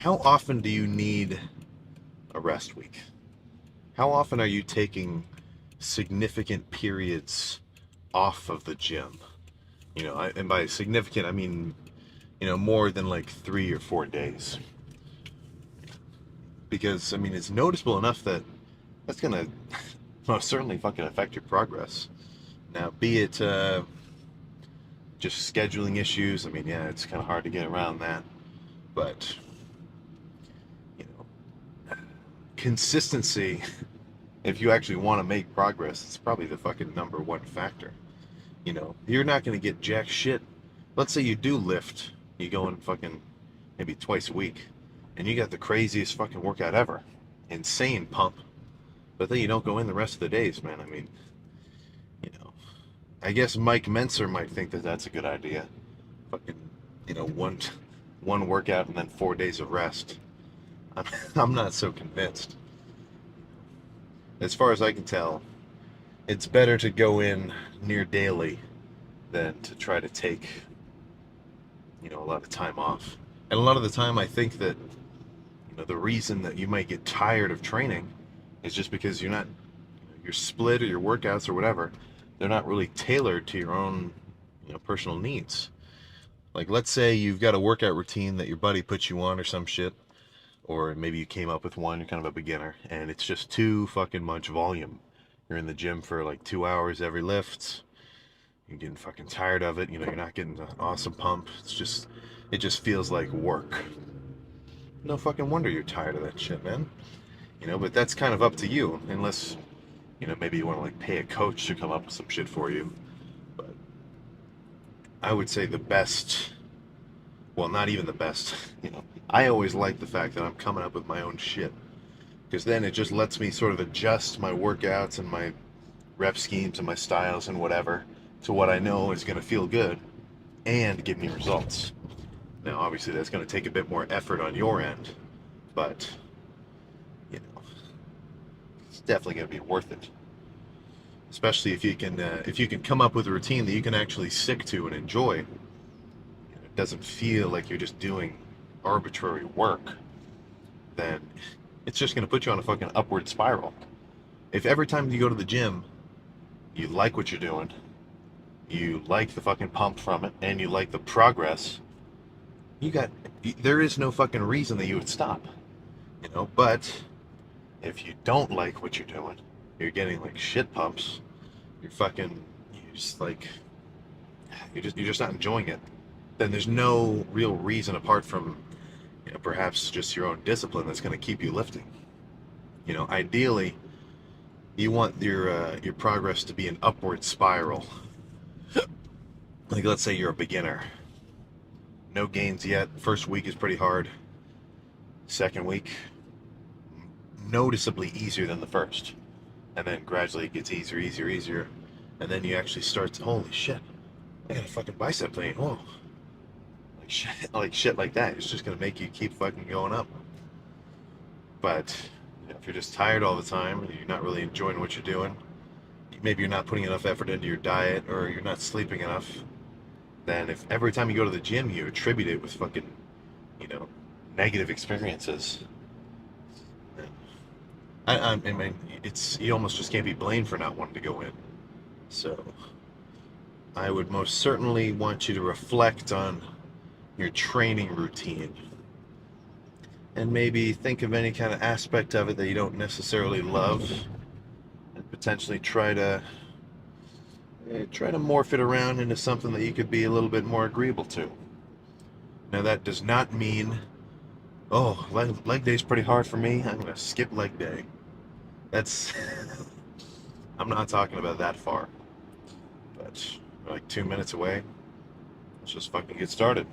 how often do you need a rest week? How often are you taking significant periods off of the gym? And by significant, I mean, more than like 3 or 4 days. Because, I mean, it's noticeable enough that that's going to most certainly fucking affect your progress. Now, be it just scheduling issues, I mean, yeah, it's kind of hard to get around that. But, you know, consistency, if you actually want to make progress, it's probably the fucking number one factor. You're not going to get jack shit. Let's say you do lift, you go in fucking maybe twice a week, and you got the craziest fucking workout ever. Insane pump. But then you don't go in the rest of the days, man. I mean, you know, I guess Mike Mentzer might think that that's a good idea. Fucking, one workout and then 4 days of rest. I'm not so convinced. As far as I can tell, it's better to go in near daily than to try to take, a lot of time off. And a lot of the time, I think that, the reason that you might get tired of training is just because you're not, your split or your workouts or whatever, they're not really tailored to your own, personal needs. Like, let's say you've got a workout routine that your buddy puts you on or some shit, or maybe you came up with one, you're kind of a beginner, and it's just too fucking much volume. You're in the gym for like 2 hours every lift. You're getting fucking tired of it. You're not getting an awesome pump. It just feels like work. No fucking wonder you're tired of that shit, man. But that's kind of up to you, unless, maybe you want to like pay a coach to come up with some shit for you. But I would say the best, well, not even the best, I always like the fact that I'm coming up with my own shit. Because then it just lets me sort of adjust my workouts and my rep schemes and my styles and whatever to what I know is going to feel good and give me results. Now, obviously, that's going to take a bit more effort on your end, but, it's definitely going to be worth it. Especially if you can come up with a routine that you can actually stick to and enjoy. It doesn't feel like you're just doing arbitrary work. Then it's just going to put you on a fucking upward spiral. If every time you go to the gym, you like what you're doing, you like the fucking pump from it, and you like the progress, there is no fucking reason that you would stop. But if you don't like what you're doing, you're getting like shit pumps, you're just not enjoying it, then there's no real reason apart from perhaps just your own discipline that's going to keep you lifting. Ideally, you want your progress to be an upward spiral. Like, let's say you're a beginner, no gains yet. First week is pretty hard. Second week, noticeably easier than the first, and then gradually it gets easier, and then you actually start to, holy shit, I got a fucking bicep pain. Whoa. Like shit like that. It's just gonna make you keep fucking going up. But if you're just tired all the time and you're not really enjoying what you're doing, maybe you're not putting enough effort into your diet, or you're not sleeping enough, then if every time you go to the gym you attribute it with fucking, negative experiences, I mean, you almost just can't be blamed for not wanting to go in. So I would most certainly want you to reflect on your training routine, and maybe think of any kind of aspect of it that you don't necessarily love, and potentially try to morph it around into something that you could be a little bit more agreeable to. Now, that does not mean, oh, leg day's pretty hard for me, I'm gonna skip leg day. That's I'm not talking about that far, but we're like 2 minutes away. Let's just fucking get started.